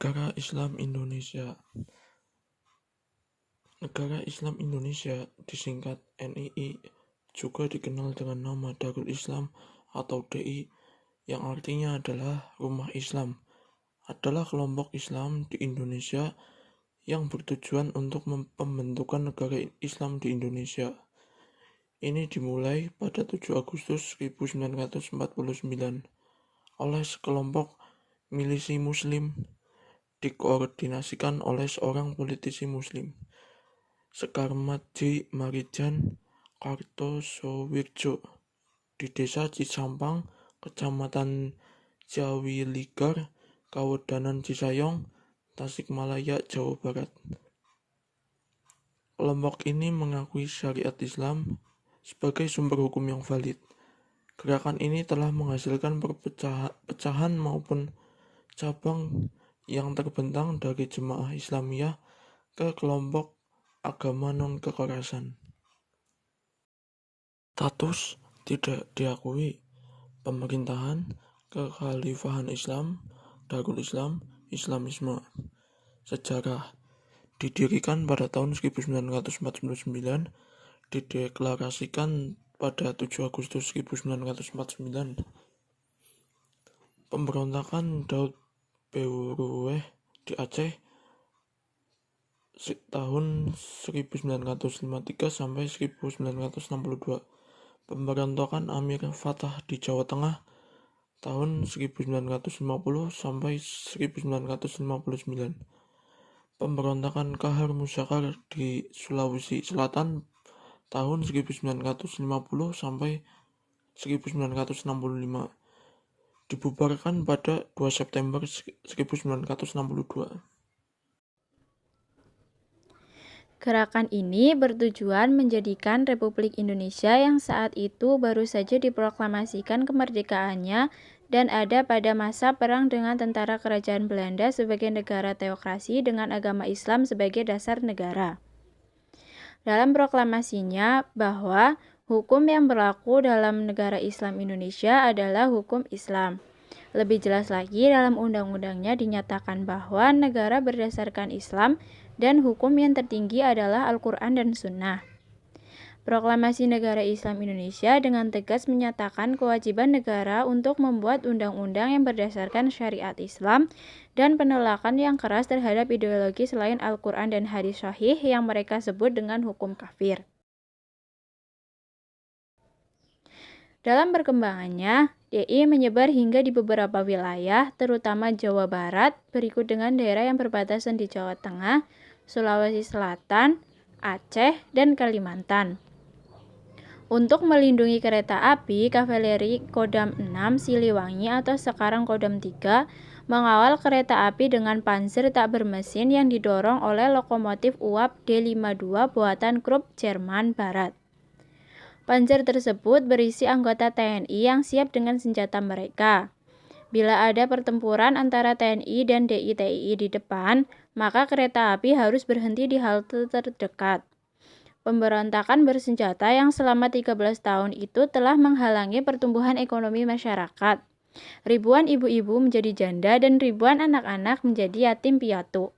Negara Islam Indonesia. Negara Islam Indonesia, disingkat NII, juga dikenal dengan nama Darul Islam atau DI, yang artinya adalah Rumah Islam, adalah kelompok Islam di Indonesia yang bertujuan untuk pembentukan negara Islam di Indonesia. Ini dimulai pada 7 Agustus 1949 oleh sekelompok milisi Muslim, dikoordinasikan oleh seorang politisi Muslim, Sekar Madji Marijan Kartosoewirjo, di Desa Cisampang, Kecamatan Jawiligar, Kawedanan Cisayong, Tasikmalaya, Jawa Barat. Kelompok ini mengakui syariat Islam sebagai sumber hukum yang valid. Gerakan ini telah menghasilkan pecahan maupun cabang yang terbentang dari Jemaah Islamiyah ke kelompok agama non-kekerasan. Status tidak diakui pemerintahan, kekhalifahan Islam, Darul Islam, Islamisme. Sejarah: didirikan pada tahun 1949, dideklarasikan pada 7 Agustus 1949. Pemberontakan Daud Beuruweh di Aceh tahun 1953 sampai 1962. Pemberontakan Amir Fatah di Jawa Tengah tahun 1950 sampai 1959. Pemberontakan Kahar Musyakar di Sulawesi Selatan tahun 1950 sampai 1965. Dibubarkan pada 2 September 1962. Gerakan ini bertujuan menjadikan Republik Indonesia yang saat itu baru saja diproklamasikan kemerdekaannya dan ada pada masa perang dengan tentara kerajaan Belanda sebagai negara teokrasi dengan agama Islam sebagai dasar negara. Dalam proklamasinya bahwa hukum yang berlaku dalam negara Islam Indonesia adalah hukum Islam. Lebih jelas lagi, dalam undang-undangnya dinyatakan bahwa negara berdasarkan Islam dan hukum yang tertinggi adalah Al-Quran dan Sunnah. Proklamasi Negara Islam Indonesia dengan tegas menyatakan kewajiban negara untuk membuat undang-undang yang berdasarkan syariat Islam dan penolakan yang keras terhadap ideologi selain Al-Quran dan hadis sahih yang mereka sebut dengan hukum kafir. Dalam perkembangannya, DI menyebar hingga di beberapa wilayah, terutama Jawa Barat, berikut dengan daerah yang berbatasan di Jawa Tengah, Sulawesi Selatan, Aceh, dan Kalimantan. Untuk melindungi kereta api, kavaleri Kodam 6 Siliwangi atau sekarang Kodam 3 mengawal kereta api dengan panzer tak bermesin yang didorong oleh lokomotif uap D52 buatan Krupp Jerman Barat. Panzer tersebut berisi anggota TNI yang siap dengan senjata mereka. Bila ada pertempuran antara TNI dan DITII di depan, maka kereta api harus berhenti di halte terdekat. Pemberontakan bersenjata yang selama 13 tahun itu telah menghalangi pertumbuhan ekonomi masyarakat. Ribuan ibu-ibu menjadi janda dan ribuan anak-anak menjadi yatim piatu.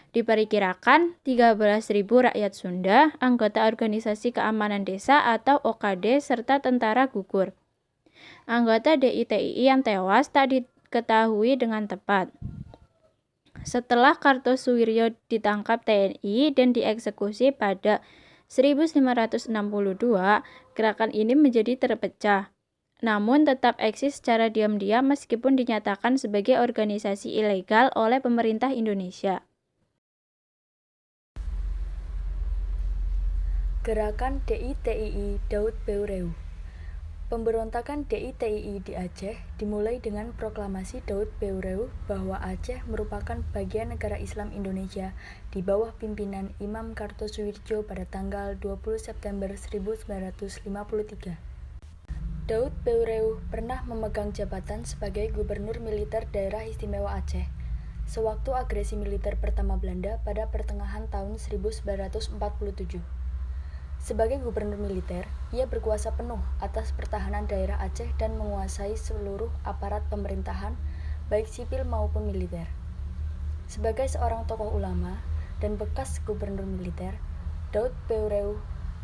Diperkirakan 13.000 rakyat Sunda, anggota organisasi keamanan desa atau OKD, serta tentara gugur. Anggota DITII yang tewas tak diketahui dengan tepat. Setelah Kartosuwiryo ditangkap TNI dan dieksekusi pada 1562, gerakan ini menjadi terpecah. Namun tetap eksis secara diam-diam meskipun dinyatakan sebagai organisasi ilegal oleh pemerintah Indonesia. Gerakan DITII Daud Beureum. Pemberontakan DITII di Aceh dimulai dengan proklamasi Daud Beureum bahwa Aceh merupakan bagian negara Islam Indonesia di bawah pimpinan Imam Kartosuwirjo pada tanggal 20 September 1953. Daud Beureum pernah memegang jabatan sebagai Gubernur Militer Daerah Istimewa Aceh sewaktu agresi militer pertama Belanda pada pertengahan tahun 1947. Sebagai gubernur militer, ia berkuasa penuh atas pertahanan daerah Aceh dan menguasai seluruh aparat pemerintahan, baik sipil maupun militer. Sebagai seorang tokoh ulama dan bekas gubernur militer, Daud Beureuh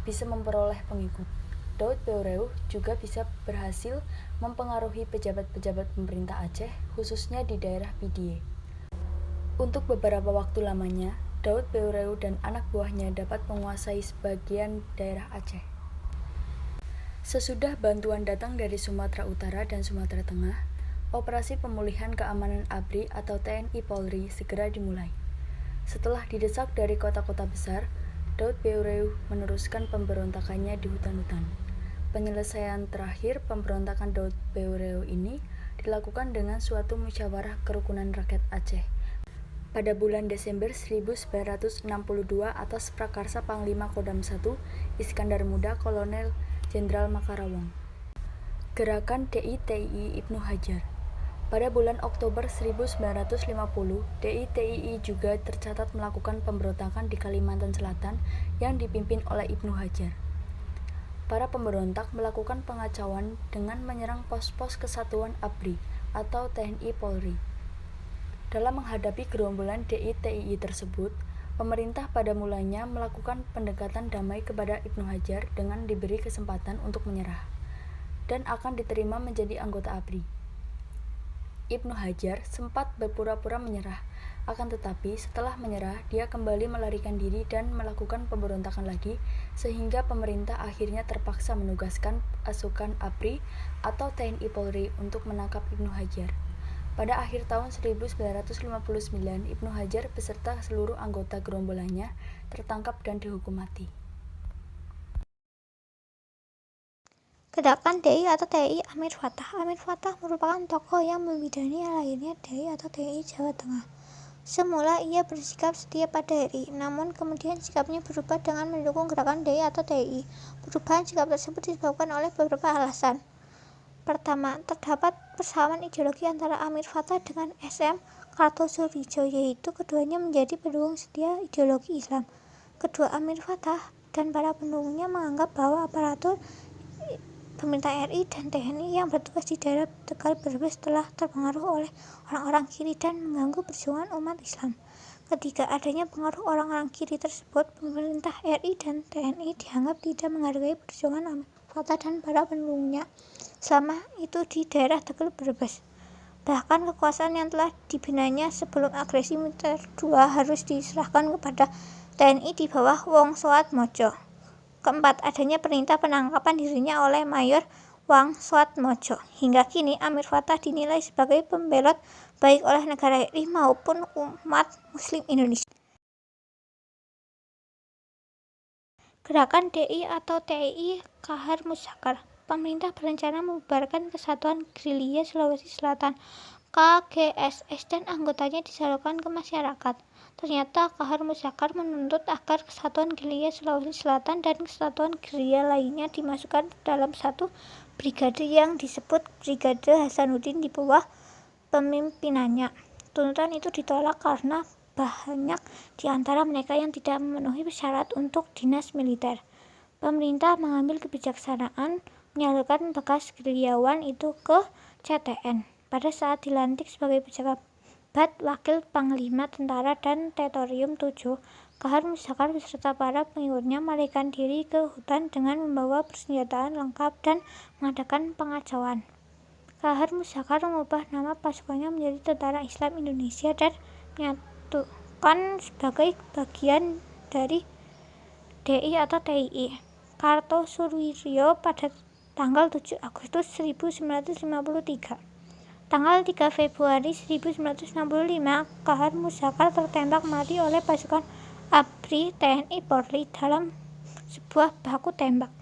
bisa memperoleh pengikut. Daud Beureuh juga bisa berhasil mempengaruhi pejabat-pejabat pemerintah Aceh, khususnya di daerah Pidie. Untuk beberapa waktu lamanya, Daud Beureuh dan anak buahnya dapat menguasai sebagian daerah Aceh. Sesudah bantuan datang dari Sumatera Utara dan Sumatera Tengah, operasi pemulihan keamanan ABRI atau TNI Polri segera dimulai. Setelah didesak dari kota-kota besar, Daud Beureuh meneruskan pemberontakannya di hutan-hutan. Penyelesaian terakhir pemberontakan Daud Beureuh ini dilakukan dengan suatu musyawarah kerukunan rakyat Aceh pada bulan Desember 1962 atas prakarsa Panglima Kodam I Iskandar Muda Kolonel Jenderal Makarawong. Gerakan DITII Ibnu Hajar. Pada bulan Oktober 1950, DITII juga tercatat melakukan pemberontakan di Kalimantan Selatan yang dipimpin oleh Ibnu Hajar. Para pemberontak melakukan pengacauan dengan menyerang pos-pos kesatuan ABRI atau TNI Polri. Dalam menghadapi gerombolan DITII tersebut, pemerintah pada mulanya melakukan pendekatan damai kepada Ibnu Hajar dengan diberi kesempatan untuk menyerah dan akan diterima menjadi anggota ABRI. Ibnu Hajar sempat berpura-pura menyerah, akan tetapi setelah menyerah dia kembali melarikan diri dan melakukan pemberontakan lagi, sehingga pemerintah akhirnya terpaksa menugaskan pasukan ABRI atau TNI Polri untuk menangkap Ibnu Hajar. Pada akhir tahun 1959, Ibnu Hajar beserta seluruh anggota gerombolannya tertangkap dan dihukum mati. Gerakan DI atau TNI Amir Fattah. Amir Fattah merupakan tokoh yang membidani lahirnya DI atau TNI Jawa Tengah. Semula ia bersikap setia pada RI, namun kemudian sikapnya berubah dengan mendukung gerakan DI atau TNI. Perubahan sikap tersebut disebabkan oleh beberapa alasan. Pertama, terdapat persamaan ideologi antara Amir Fattah dengan SM Kartosoewirjo, yaitu keduanya menjadi pendukung setia ideologi Islam. Kedua, Amir Fattah dan para pendukungnya menganggap bahwa aparatur pemerintah RI dan TNI yang bertugas di daerah Tegal Brebes telah terpengaruh oleh orang-orang kiri dan mengganggu perjuangan umat Islam. Ketiga, adanya pengaruh orang-orang kiri tersebut, pemerintah RI dan TNI dianggap tidak menghargai perjuangan Amir Fattah dan para pendukungnya selama itu di daerah Tegal Brebes. Bahkan kekuasaan yang telah dibinanya sebelum agresi militer II harus diserahkan kepada TNI di bawah Wong Soatmodjo. Keempat, adanya perintah penangkapan dirinya oleh Mayor Wang Soatmodjo. Hingga kini Amir Fattah dinilai sebagai pembelot baik oleh negara RI maupun umat Muslim Indonesia. Gerakan DI atau TNI Kahar Muzakkar. Pemerintah berencana membubarkan Kesatuan Gerilya Sulawesi Selatan KGSS dan anggotanya disalurkan ke masyarakat. Ternyata Kahar Muzakkar menuntut agar Kesatuan Gerilya Sulawesi Selatan dan kesatuan gerilya lainnya dimasukkan dalam satu brigade yang disebut Brigade Hasanuddin di bawah pemimpinannya. Tuntutan itu ditolak karena banyak di antara mereka yang tidak memenuhi syarat untuk dinas militer. Pemerintah mengambil kebijaksanaan menyalurkan bekas gerilyawan itu ke CTN. Pada saat dilantik sebagai pejabat Wakil Panglima Tentara dan Teritorium 7, Kahar Muzakkar beserta para pengikutnya melarikan diri ke hutan dengan membawa persenjataan lengkap dan mengadakan pengacauan. Kahar Muzakkar mengubah nama pasukannya menjadi Tentara Islam Indonesia dan menyatukan sebagai bagian dari DI atau TNI. Kartosoewirjo pada tanggal 7 Agustus 1953. Tanggal 3 Februari 1965, Kahar Muzakkar tertembak mati oleh pasukan ABRI TNI Polri dalam sebuah baku tembak.